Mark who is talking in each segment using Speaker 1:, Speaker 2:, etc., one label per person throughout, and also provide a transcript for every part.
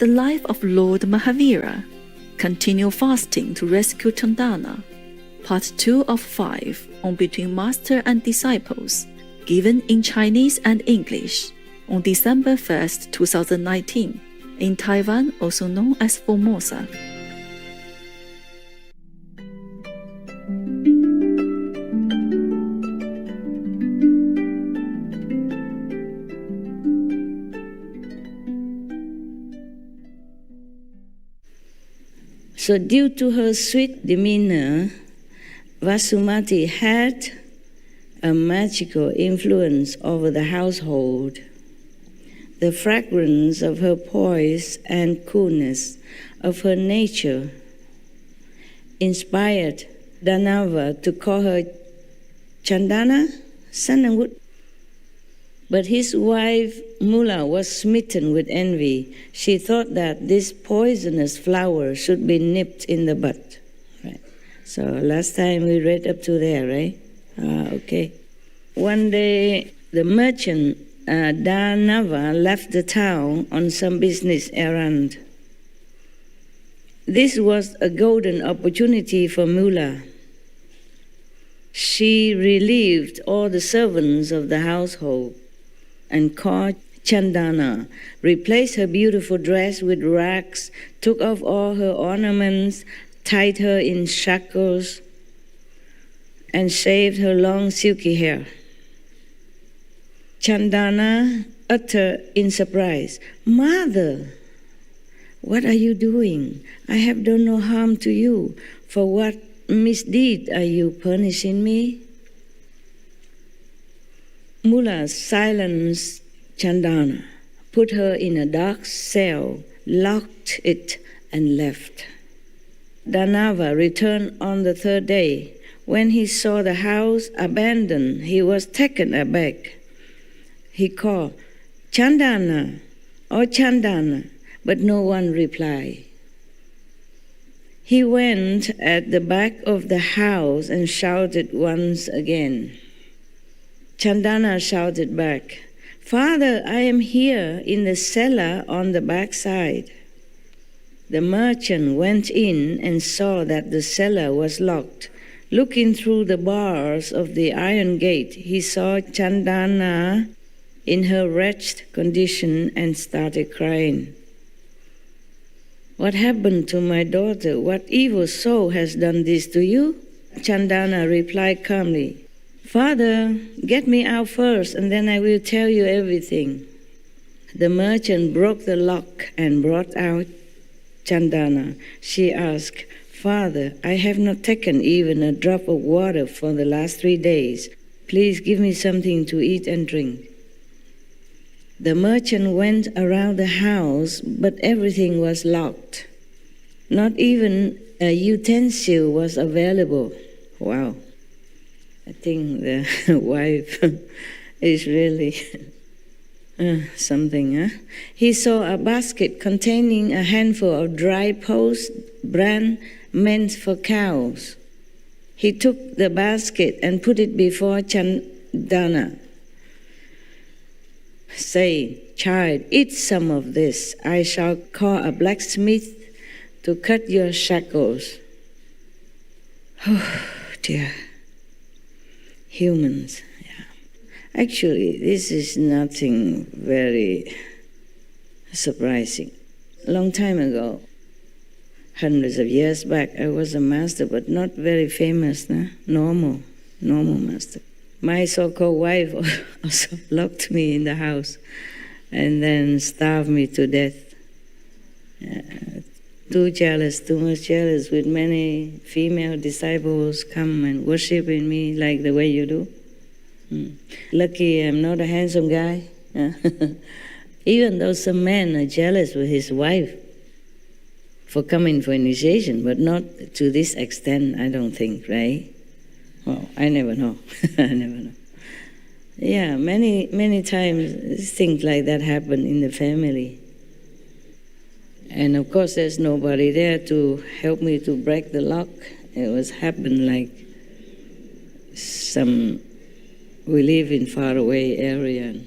Speaker 1: The Life of Lord Mahavira, Continue Fasting to Rescue Chandana, Part 2 of 5 on Between Master and Disciples, given in Chinese and English, on December 1st, 2019, in Taiwan, also known as Formosa.
Speaker 2: So due to her sweet demeanor, Vasumati had a magical influence over the household. The fragrance of her poise and coolness of her nature inspired Danava to call her Chandana, sandalwood. But his wife Mula was smitten with envy. She thought that this poisonous flower should be nipped in the bud. Right. So last time we read up to there, right? Okay. One day the merchant Danava left the town on some business errand. This was a golden opportunity for Mula. She relieved all the servants of the household and called Chandana, replaced her beautiful dress with rags, took off all her ornaments, tied her in shackles, and shaved her long silky hair. Chandana uttered in surprise, "Mother, what are you doing? I have done no harm to you. For what misdeed are you punishing me?" Mula silenced Chandana, put her in a dark cell, locked it, and left. Danava returned on the third day. When he saw the house abandoned, he was taken aback. He called, "Chandana, oh Chandana," but no one replied. He went at the back of the house and shouted once again. Chandana shouted back, "Father, I am here in the cellar on the back side." The merchant went in and saw that the cellar was locked. Looking through the bars of the iron gate, he saw Chandana in her wretched condition and started crying. "What happened to my daughter? What evil soul has done this to you?" Chandana replied calmly, "Father, get me out first, and then I will tell you everything." The merchant broke the lock and brought out Chandana. She asked, "Father, I have not taken even a drop of water for the last 3 days. Please give me something to eat and drink." The merchant went around the house, but everything was locked. Not even a utensil was available. Wow. I think the wife is really something, huh? He saw a basket containing a handful of dry post bran meant for cows. He took the basket and put it before Chandana, saying, "Child, eat some of this. I shall call a blacksmith to cut your shackles." Oh, dear. Humans, yeah. Actually, this is nothing very surprising. A long time ago, hundreds of years back, I was a master, but not very famous, normal master. My so-called wife also locked me in the house and then starved me to death. Too much jealous, with many female disciples come and worshiping me like the way you do. Lucky I'm not a handsome guy. Even though some men are jealous with his wife for coming for initiation, but not to this extent, I don't think, right? Well, I never know. I never know. Yeah, many times things like that happen in the family. And of course, there's nobody there to help me to break the lock. It was happened like we live in faraway area, and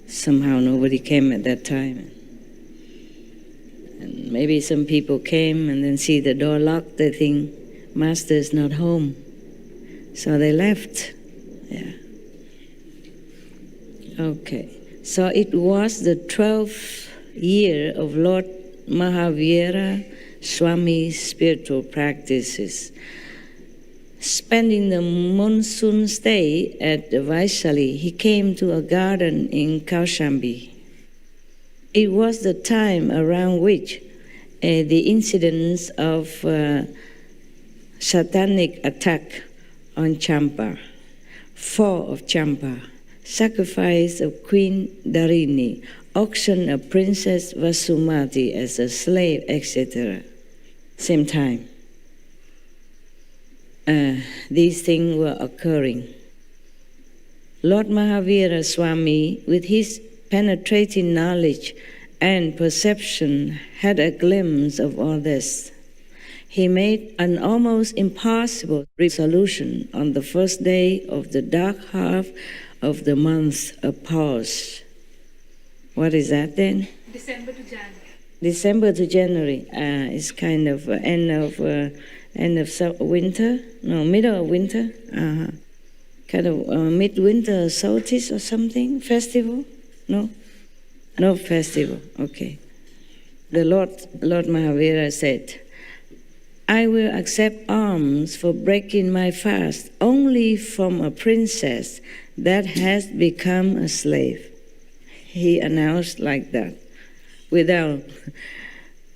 Speaker 2: somehow nobody came at that time. maybe some people came and then see the door locked, they think, Master is not home. So they left. Yeah. Okay. So it was the 12th year of Lord Mahavira Swami's spiritual practices. Spending the monsoon stay at Vaishali, he came to a garden in Kaushambi. It was the time around which the incidents of satanic attack on Champa, fall of Champa, sacrifice of Queen Dharini, auction of Princess Vasumati as a slave, etc. Same time. These things were occurring. Lord Mahavira Swami, with his penetrating knowledge and perception, had a glimpse of all this. He made an almost impossible resolution on the first day of the dark half of the month of pause. What is that then?
Speaker 3: December to January.
Speaker 2: December to January. It's kind of end of winter. No, middle of winter. Kind of midwinter solstice or something. Festival? No, no festival. Okay. The Lord Mahavira said, I will accept alms for breaking my fast only from a princess that has become a slave. He announced like that, without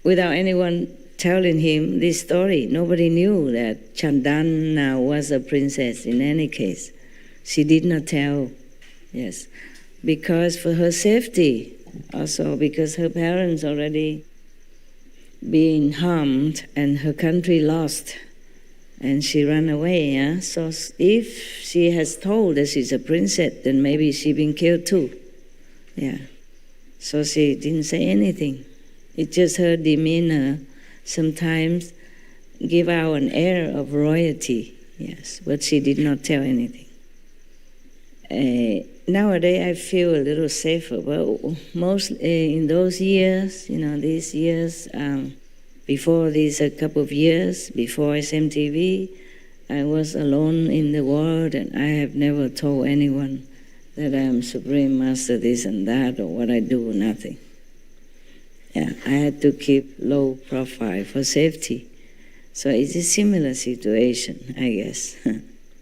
Speaker 2: anyone telling him this story. Nobody knew that Chandana was a princess in any case. She did not tell, yes, because for her safety, also because her parents already being harmed and her country lost, and she ran away. Yeah? So if she has told that she's a princess, then maybe she been killed too. Yeah. So she didn't say anything. It's just her demeanor sometimes give out an air of royalty. Yes, but she did not tell anything. Nowadays I feel a little safer, but most in those years, these years, before these a couple of years, before SMTV, I was alone in the world, and I have never told anyone that I am Supreme Master this and that, or what I do, nothing. Yeah, I had to keep low profile for safety. So it's a similar situation, I guess,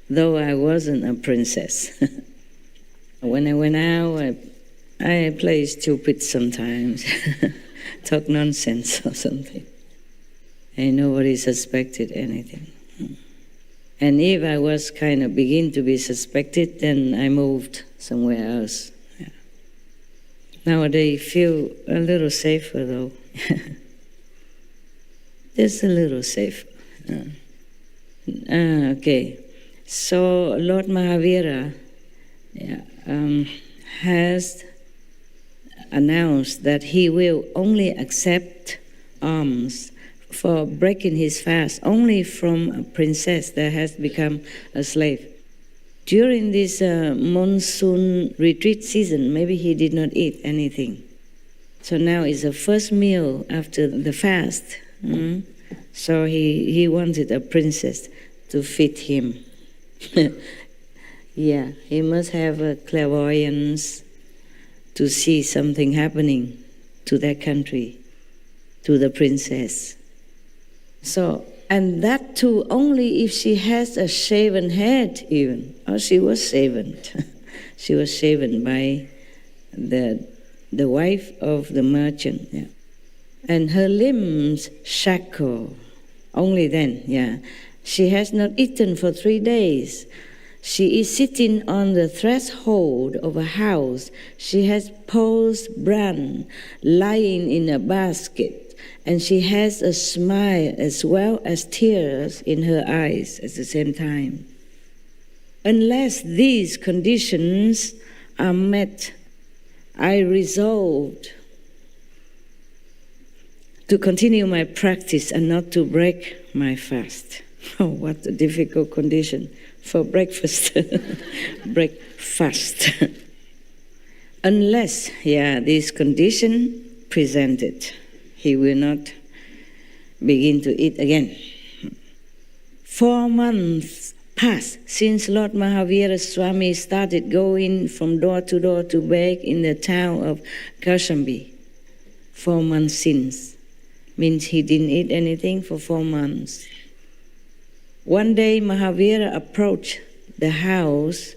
Speaker 2: though I wasn't a princess. When I went out, I play stupid sometimes, talk nonsense or something. And nobody suspected anything. And if I was kind of begin to be suspected, then I moved somewhere else. Yeah. Nowadays, I feel a little safer though. Just a little safer. Okay. So Lord Mahavira has announced that he will only accept alms for breaking his fast only from a princess that has become a slave. During this monsoon retreat season, maybe he did not eat anything. So now it's the first meal after the fast. So he wanted a princess to feed him. Yeah, he must have a clairvoyance to see something happening to that country, to the princess. So, and that too only if she has a shaven head even. Oh, she was shaven. She was shaven by the wife of the merchant. Yeah. And her limbs shackled. Only then, yeah. She has not eaten for 3 days. She is sitting on the threshold of a house. She has posed bran lying in a basket, and she has a smile as well as tears in her eyes at the same time. Unless these conditions are met, I resolved to continue my practice and not to break my fast. Oh, what a difficult condition for breakfast. Breakfast. Unless, this condition presented, he will not begin to eat again. 4 months passed since Lord Mahavira Swami started going from door to beg in the town of Kaushambi. 4 months since. Means he didn't eat anything for 4 months. One day Mahavira approached the house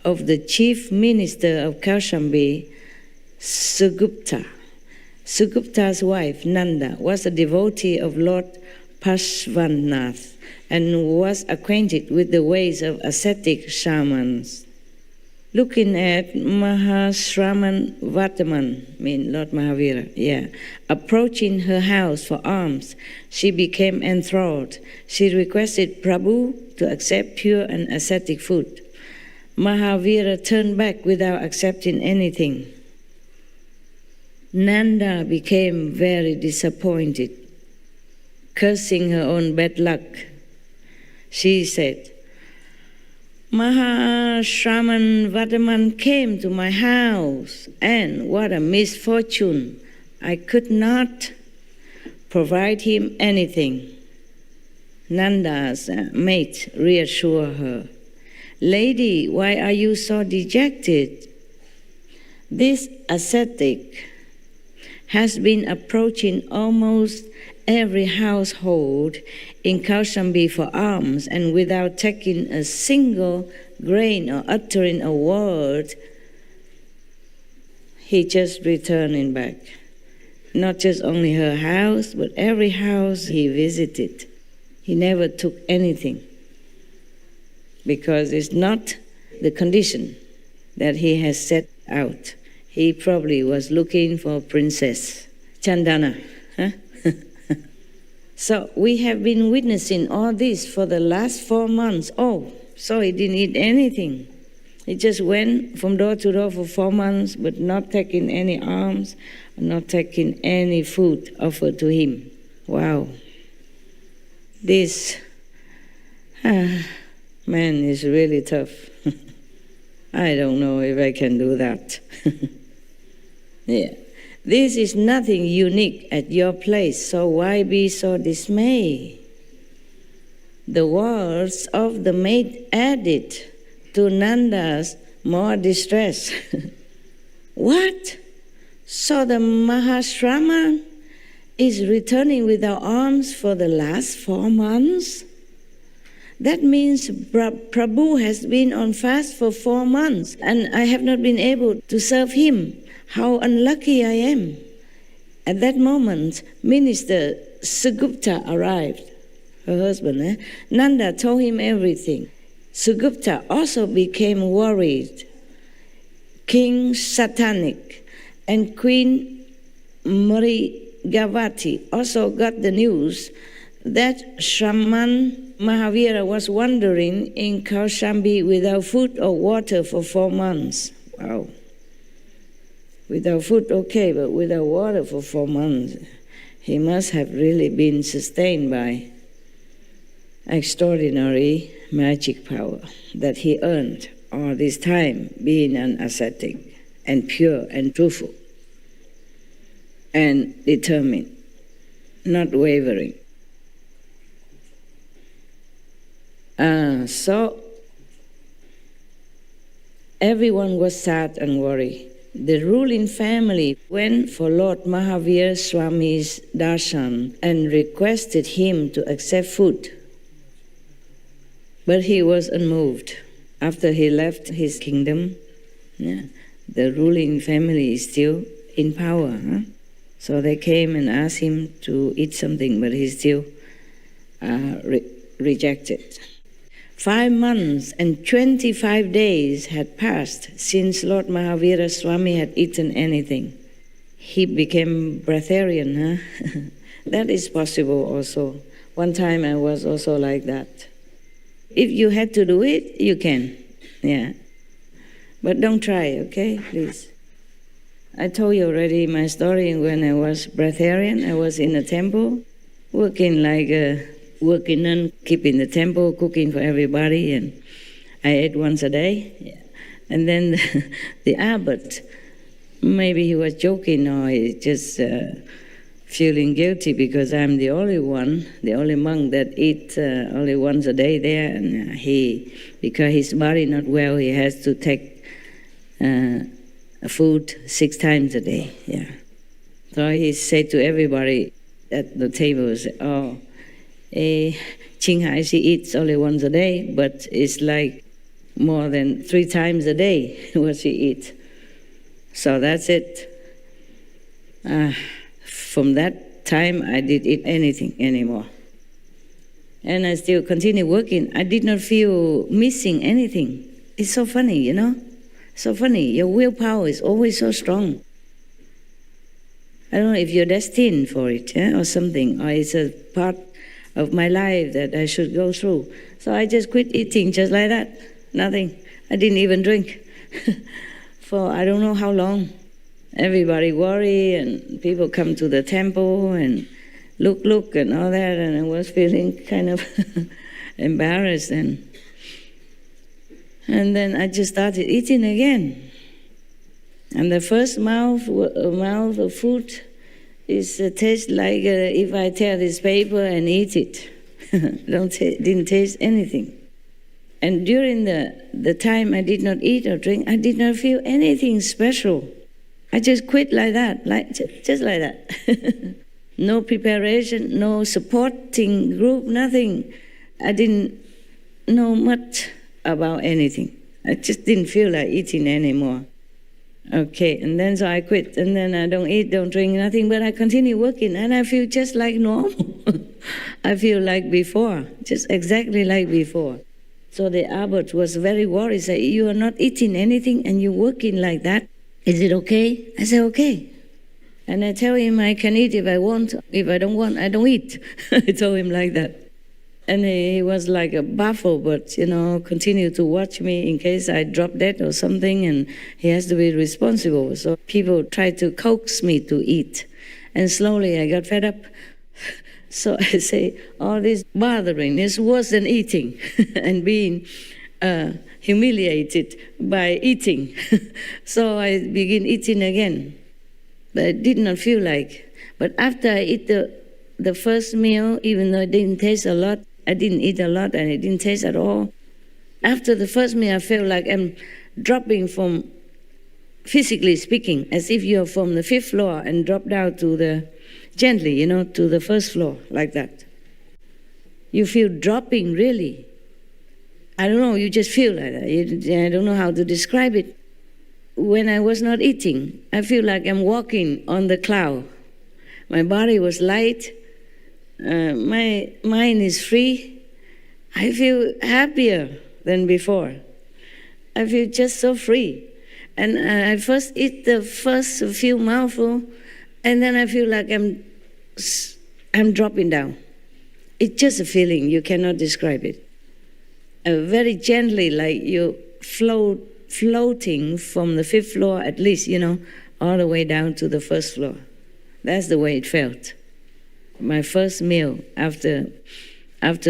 Speaker 2: of the chief minister of Kaushambi, Sugupta. Sugupta's wife, Nanda, was a devotee of Lord Parshvanath and was acquainted with the ways of ascetic shamans. Looking at Mahashraman Vataman, Lord Mahavira, approaching her house for alms, she became enthralled. She requested Prabhu to accept pure and ascetic food. Mahavira turned back without accepting anything. Nanda became very disappointed, cursing her own bad luck. She said, Mahashraman Vataman came to my house, and what a misfortune! I could not provide him anything. Nanda's mate reassured her, Lady, why are you so dejected? This ascetic has been approaching almost every household in Kaushambi for alms, and without taking a single grain or uttering a word, he just returning back. Not just only her house, but every house he visited. He never took anything, because it's not the condition that he has set out. He probably was looking for Princess Chandana. Huh? So we have been witnessing all this for the last 4 months. Oh, so he didn't eat anything. He just went from door to door for 4 months, but not taking any alms, not taking any food offered to him. Wow. This man is really tough. I don't know if I can do that. Yeah. This is nothing unique at your place, so why be so dismayed? The words of the maid added to Nanda's more distress. What? So the Mahashraman is returning without alms for the last 4 months? That means Prabhu has been on fast for 4 months, and I have not been able to serve him. How unlucky I am. At that moment, Minister Sugupta arrived, her husband. Nanda told him everything. Sugupta also became worried. King Satanik and Queen Marigavati also got the news that Shraman Mahavira was wandering in Kaushambi without food or water for 4 months. Wow. Without food, okay, but without water for 4 months, he must have really been sustained by extraordinary magic power that he earned all this time, being an ascetic and pure and truthful and determined, not wavering. So everyone was sad and worried. The ruling family went for Lord Mahavira Swami's darshan and requested him to accept food. But he was unmoved. After he left his kingdom, the ruling family is still in power. So they came and asked him to eat something, but he still rejected. 5 months and 25 days had passed since Lord Mahavira Swami had eaten anything. He became breatharian. That is possible also. One time I was also like that. If you had to do it, you can. Yeah. But don't try, okay? Please. I told you already my story when I was breatharian. I was in a temple, working like a working nun, keeping the temple, cooking for everybody, and I ate once a day. Yeah. And then the abbot, maybe he was joking or he just feeling guilty because I'm the only one, the only monk that eats only once a day there, and because his body not well, he has to take food 6 times a day. Yeah. So he said to everybody at the table, "Oh, Qinghai, she eats only once a day, but it's like more than 3 times a day what she eats." So that's it. From that time, I didn't eat anything anymore. And I still continue working. I did not feel missing anything. It's so funny, you know? So funny. Your willpower is always so strong. I don't know if you're destined for it, or something, or it's a part of my life that I should go through. So I just quit eating just like that. Nothing. I didn't even drink for I don't know how long. Everybody worry, and people come to the temple and look and all that, and I was feeling kind of embarrassed, and then I just started eating again. And the first mouth of food is tastes like if I tear this paper and eat it. Didn't taste anything. And during the time I did not eat or drink, I did not feel anything special. I just quit like that, just like that. No preparation, no supporting group, nothing. I didn't know much about anything. I just didn't feel like eating anymore. Okay, and then so I quit, and then I don't eat, don't drink, nothing, but I continue working, and I feel just like normal. I feel like before, just exactly like before. So the abbot was very worried, said, "You are not eating anything, and you're working like that. Is it okay?" I said, "Okay." And I tell him I can eat if I want. If I don't want, I don't eat. I told him like that. And he was like a baffled, but, continued to watch me in case I drop dead or something, and he has to be responsible. So people tried to coax me to eat. And slowly I got fed up. So I say, all this bothering is worse than eating and being humiliated by eating. So I begin eating again. But I did not feel like. But after I eat the first meal, even though it didn't taste a lot, I didn't eat a lot and it didn't taste at all. After the first meal, I felt like I'm dropping from, physically speaking, as if you're from the 5th floor and drop down to the, gently, to the 1st floor, like that. You feel dropping, really. I don't know, you just feel like that. I don't know how to describe it. When I was not eating, I feel like I'm walking on the cloud. My body was light. My mind is free. I feel happier than before. I feel just so free. And I first eat the first few mouthfuls, and then I feel like I'm dropping down. It's just a feeling, you cannot describe it. Very gently, like you floating from the 5th floor, at least, all the way down to the 1st floor. That's the way it felt. My first meal after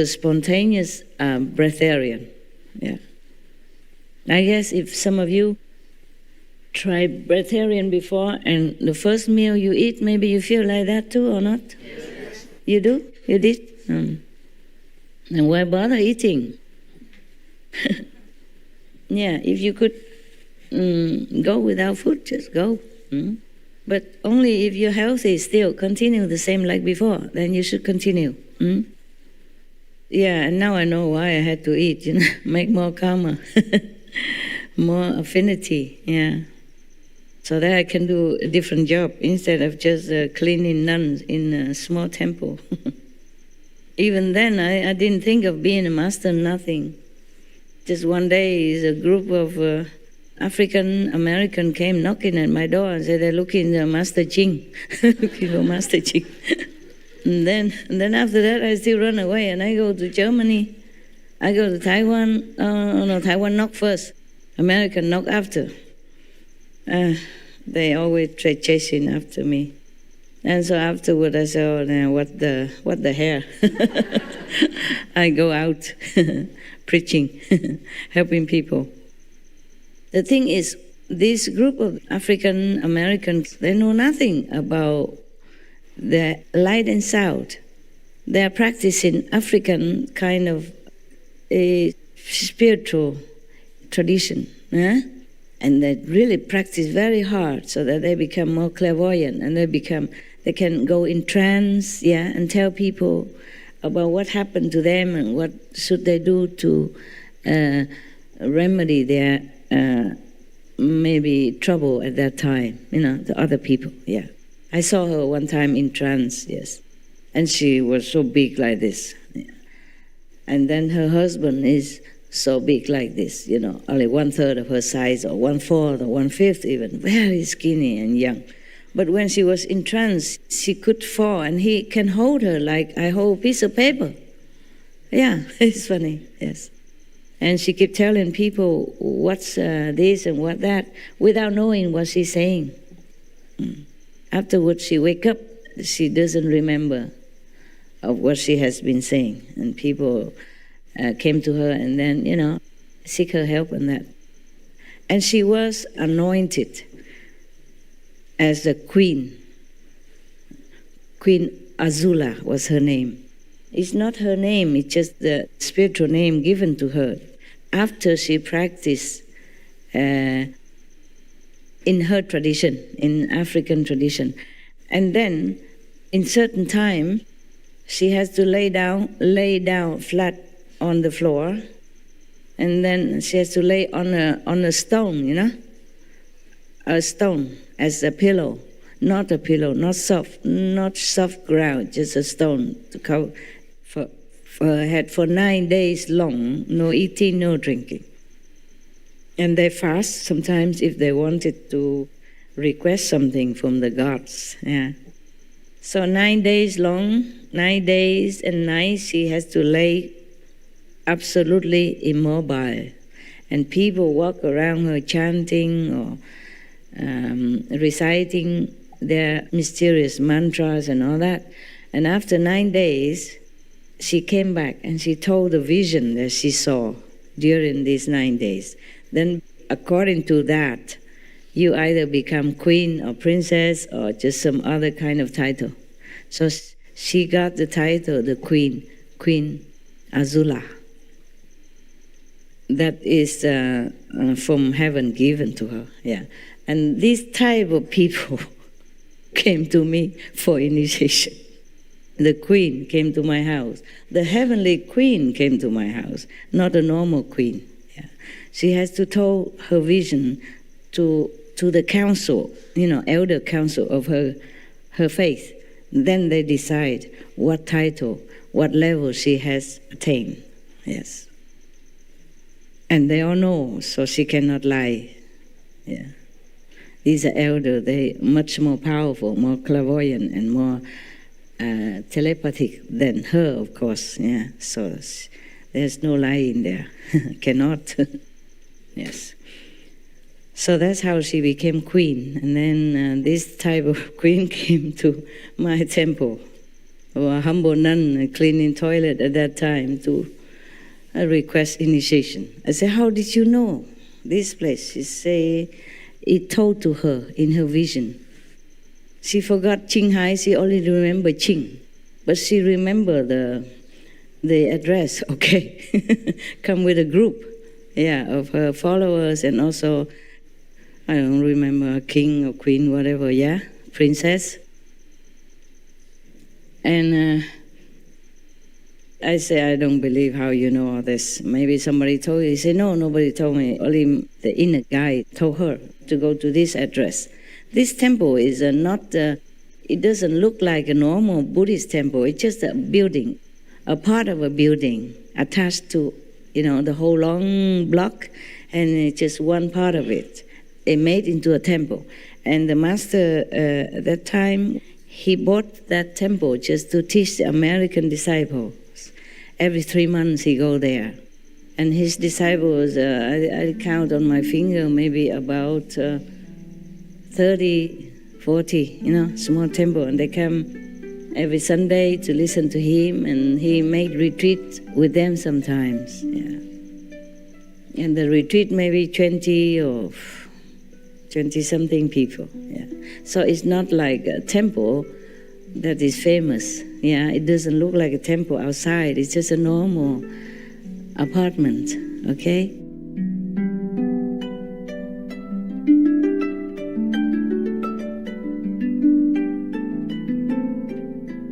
Speaker 2: spontaneous breatharian. Yeah. I guess if some of you tried breatharian before and the first meal you eat, maybe you feel like that too or not? Yes. You do? You did? And why bother eating? Yeah, if you could go without food, just go. But only if you're healthy, still continue the same like before, then you should continue. Yeah, and now I know why I had to eat, make more karma, more affinity, yeah. So that I can do a different job instead of just cleaning nuns in a small temple. Even then, I didn't think of being a master, nothing. Just one day, a group of African American came knocking at my door and said they're looking for Master Ching, looking for Master Ching. And then after that, I still run away and I go to Germany. I go to Taiwan. Taiwan knock first, American knock after. They always try chasing after me. And so afterward, I said, "Oh, what the hell?" I go out preaching, helping people. The thing is, this group of African Americans, they know nothing about the light and sound. They are practicing African kind of a spiritual tradition. And they really practice very hard so that they become more clairvoyant and they can go in trance, and tell people about what happened to them and what should they do to remedy their maybe trouble at that time, the other people, I saw her one time in trance, yes. And she was so big like this. And then her husband is so big like this, only 1/3 of her size, or 1/4 or 1/5 even, very skinny and young. But when she was in trance, she could fall, and he can hold her like I hold a piece of paper. Yeah, it's funny, yes. And she kept telling people what's this and what that, without knowing what she's saying. Afterwards, she wake up, she doesn't remember of what she has been saying. And people came to her and then, seek her help in that. And she was anointed as a queen. Queen Azula was her name. It's not her name, it's just the spiritual name given to her after she practiced in her tradition, in African tradition. And then, in certain time, she has to lay down flat on the floor, and then she has to lay on a stone, a stone as a pillow, not soft ground, just a stone to cover for her head for 9 days long, no eating, no drinking. And they fast sometimes if they wanted to request something from the gods. So 9 days long, 9 days and nights, she has to lay absolutely immobile. And people walk around her chanting or reciting their mysterious mantras and all that. And after 9 days, she came back and she told the vision that she saw during these 9 days. Then according to that, you either become queen or princess or just some other kind of title. So she got the title, the Queen Azula. That is from heaven given to her, And these type of people came to me for initiation. The queen came to my house. The heavenly queen came to my house, not a normal queen. She has to tell her vision to the council, elder council of her faith. Then they decide what title, what level she has attained. Yes. And they all know, so she cannot lie. These are elder, they much more powerful, more clairvoyant, and more telepathic than her, of course. So there's no lying there. Cannot. Yes. So that's how she became queen. And then this type of queen came to my temple, or a humble nun cleaning toilet at that time to request initiation. I said, how did you know this place? She said, it told to her in her vision. She forgot Qinghai, she only remembered Qing. But she remembered the address, okay. Come with a group, of her followers, and also, I don't remember, king or queen, whatever, princess. And I say, I don't believe how you know all this. Maybe somebody told you. He said, no, nobody told me. Only the inner guide told her to go to this address. This temple is it doesn't look like a normal Buddhist temple. It's just a building, a part of a building attached to, the whole long block, and it's just one part of it. It made into a temple. And the master at that time, he bought that temple just to teach the American disciples. Every 3 months he go there. And his disciples, I count on my finger, maybe about 30, 40, small temple. And they come every Sunday to listen to him, and he made retreat with them sometimes. And the retreat maybe 20 or 20-something people. So it's not like a temple that is famous. Yeah, it doesn't look like a temple outside. It's just a normal apartment, okay?